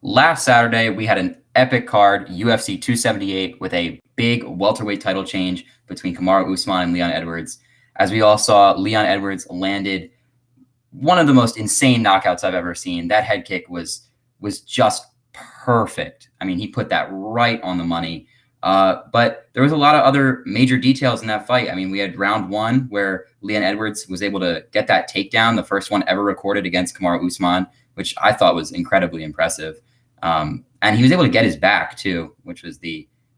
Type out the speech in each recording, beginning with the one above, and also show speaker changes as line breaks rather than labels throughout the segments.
last Saturday, we had an epic card, UFC 278, with a big welterweight title change between Kamaru Usman and Leon Edwards. As we all saw, Leon Edwards landed one of the most insane knockouts I've ever seen. That head kick was just perfect. I mean, he put that right on the money. But there was a lot of other major details in that fight. I mean, we had round one where Leon Edwards was able to get that takedown, the first one ever recorded against Kamaru Usman, which I thought was incredibly impressive. And he was able to get his back too, which was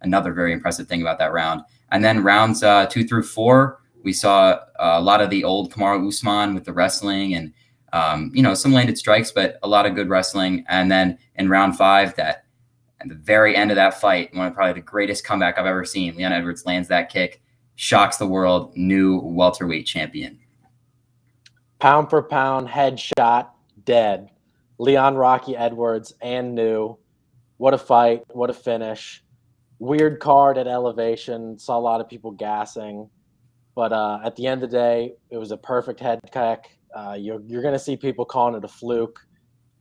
another very impressive thing about that round. And then rounds 2 through 4, we saw a lot of the old Kamaru Usman with the wrestling and, some landed strikes, but a lot of good wrestling. And then in round 5, at the very end of that fight, one of probably the greatest comeback I've ever seen, Leon Edwards lands that kick, shocks the world, new welterweight champion.
Pound for pound, headshot, dead. Leon Rocky Edwards and new. What a fight. What a finish. Weird card at elevation. Saw a lot of people gassing. But at the end of the day, it was a perfect head kick. You're going to see people calling it a fluke.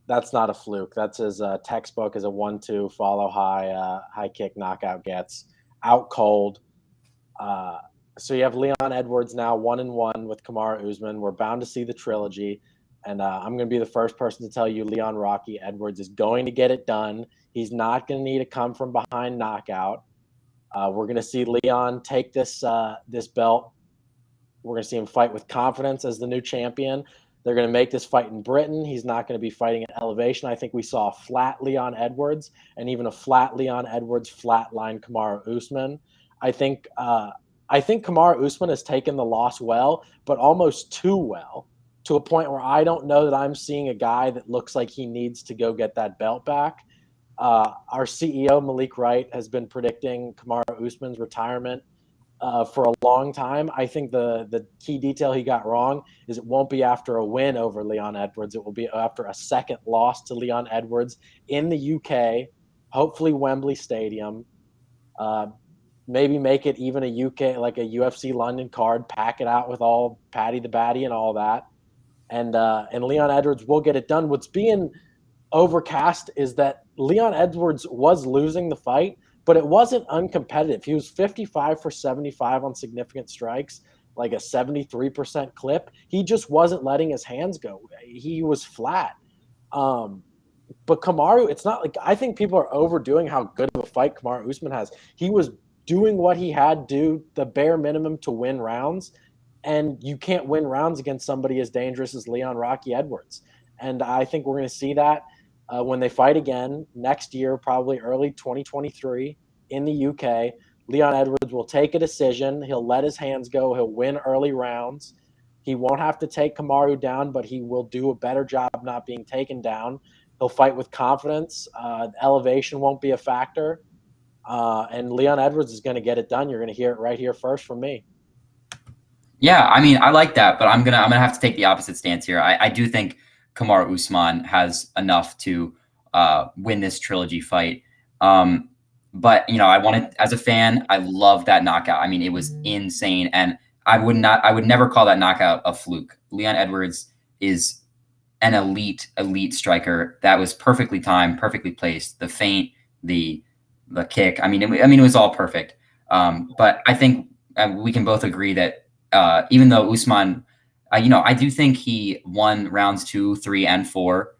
That's not a fluke. That's as textbook as a 1-2 follow high kick knockout gets. Out cold. So you have Leon Edwards now 1-1 with Kamaru Usman. We're bound to see the trilogy. And I'm going to be the first person to tell you Leon Rocky Edwards is going to get it done. He's not going to need a come from behind knockout. We're going to see Leon take this belt. We're going to see him fight with confidence as the new champion. They're going to make this fight in Britain. He's not going to be fighting at elevation. I think we saw a flat Leon Edwards and even a flat Leon Edwards flatline Kamaru Usman. I think Kamaru Usman has taken the loss well, but almost too well, to a point where I don't know that I'm seeing a guy that looks like he needs to go get that belt back. Our CEO, Malik Wright, has been predicting Kamaru Usman's retirement for a long time. I think the key detail he got wrong is it won't be after a win over Leon Edwards. It will be after a second loss to Leon Edwards in the UK, hopefully Wembley Stadium. Maybe make it even a UK, like a UFC London card, pack it out with all Paddy the Batty and all that. And Leon Edwards will get it done. What's being overcast is that Leon Edwards was losing the fight, but it wasn't uncompetitive. He was 55 for 75 on significant strikes, like a 73% clip. He just wasn't letting his hands go. He was flat. But Kamaru, it's not like, I think people are overdoing how good of a fight Kamaru Usman has. He was doing what he had to do, the bare minimum to win rounds. And you can't win rounds against somebody as dangerous as Leon Rocky Edwards. And I think we're going to see that when they fight again next year, probably early 2023 in the UK. Leon Edwards will take a decision. He'll let his hands go. He'll win early rounds. He won't have to take Kamaru down, but he will do a better job not being taken down. He'll fight with confidence. Elevation won't be a factor. And Leon Edwards is going to get it done. You're going to hear it right here first from me.
Yeah, I mean, I like that, but I'm gonna have to take the opposite stance here. I do think Kamaru Usman has enough to win this trilogy fight. But I wanted, as a fan, I love that knockout. I mean, it was insane, and I would never call that knockout a fluke. Leon Edwards is an elite striker. That was perfectly timed, perfectly placed. The feint, the kick. I mean, it was all perfect. But I think we can both agree that even though Usman, I do think he won rounds 2, 3, and 4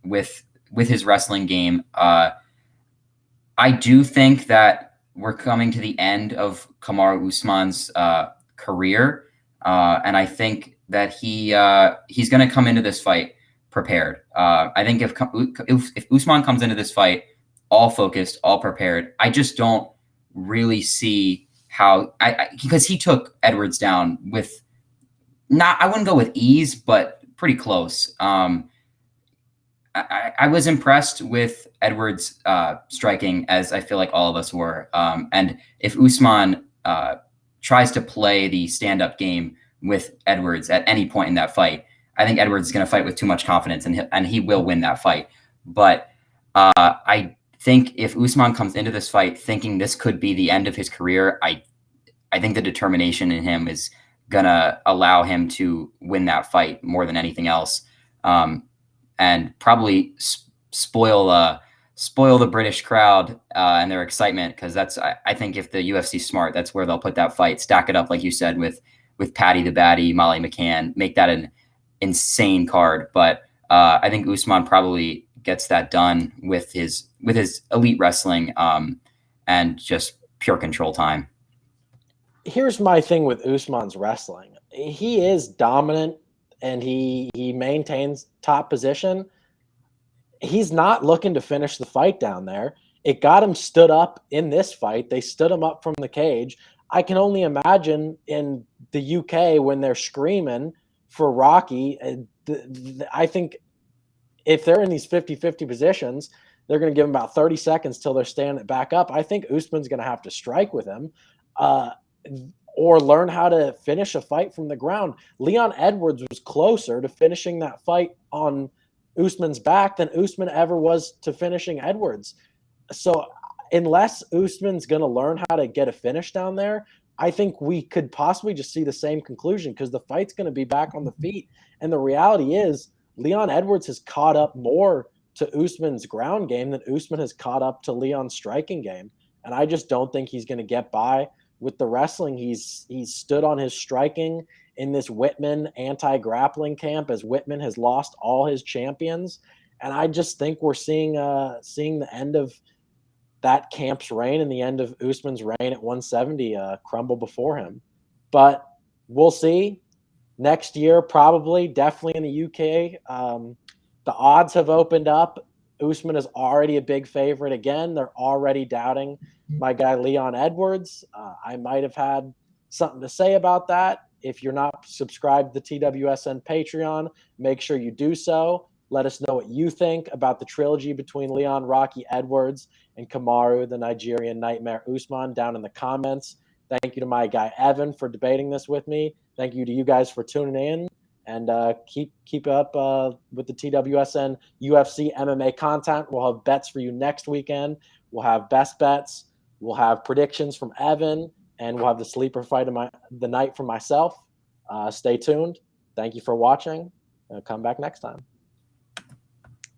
with his wrestling game. I do think that we're coming to the end of Kamaru Usman's career, and I think that he's going to come into this fight prepared. I think if Usman comes into this fight all focused, all prepared, I just don't really see how because he took Edwards down with I wouldn't go with ease, but pretty close. I was impressed with Edwards' striking, as I feel like all of us were. And if Usman tries to play the stand-up game with Edwards at any point in that fight, I think Edwards is going to fight with too much confidence, and he will win that fight. But I think if Usman comes into this fight thinking this could be the end of his career, I think the determination in him is going to allow him to win that fight more than anything else. And probably spoil the British crowd and their excitement, because I think if the UFC's smart, that's where they'll put that fight, stack it up like you said with Paddy the Baddy, Molly McCann, make that an insane card. But I think Usman probably gets that done with his elite wrestling and just pure control time.
Here's my thing with Usman's wrestling. He is dominant and he maintains top position. He's not looking to finish the fight down there. It got him stood up in this fight. They stood him up from the cage. I can only imagine in the UK when they're screaming for Rocky. I think if they're in these 50-50 positions, they're going to give him about 30 seconds till they're standing back up. I think Usman's going to have to strike with him or learn how to finish a fight from the ground. Leon Edwards was closer to finishing that fight on Usman's back than Usman ever was to finishing Edwards. So unless Usman's going to learn how to get a finish down there, I think we could possibly just see the same conclusion because the fight's going to be back on the feet. And the reality is Leon Edwards has caught up more to Usman's ground game than Usman has caught up to Leon's striking game. And I just don't think he's going to get by with the wrestling. He's stood on his striking in this Whitman anti-grappling camp as Whitman has lost all his champions. And I just think we're seeing the end of that camp's reign and the end of Usman's reign at 170 crumble before him. But we'll see. Next year, probably, definitely in the UK. The odds have opened up. Usman is already a big favorite. Again, they're already doubting my guy Leon Edwards. I might have had something to say about that. If you're not subscribed to the TWSN Patreon, make sure you do so. Let us know what you think about the trilogy between Leon Rocky Edwards and Kamaru, the Nigerian Nightmare Usman, down in the comments. Thank you to my guy Evan for debating this with me. Thank you to you guys for tuning in. And keep up with the TWSN UFC MMA content. We'll have bets for you next weekend. We'll have best bets. We'll have predictions from Evan. And we'll have the sleeper fight of the night for myself. Stay tuned. Thank you for watching. Come back next time.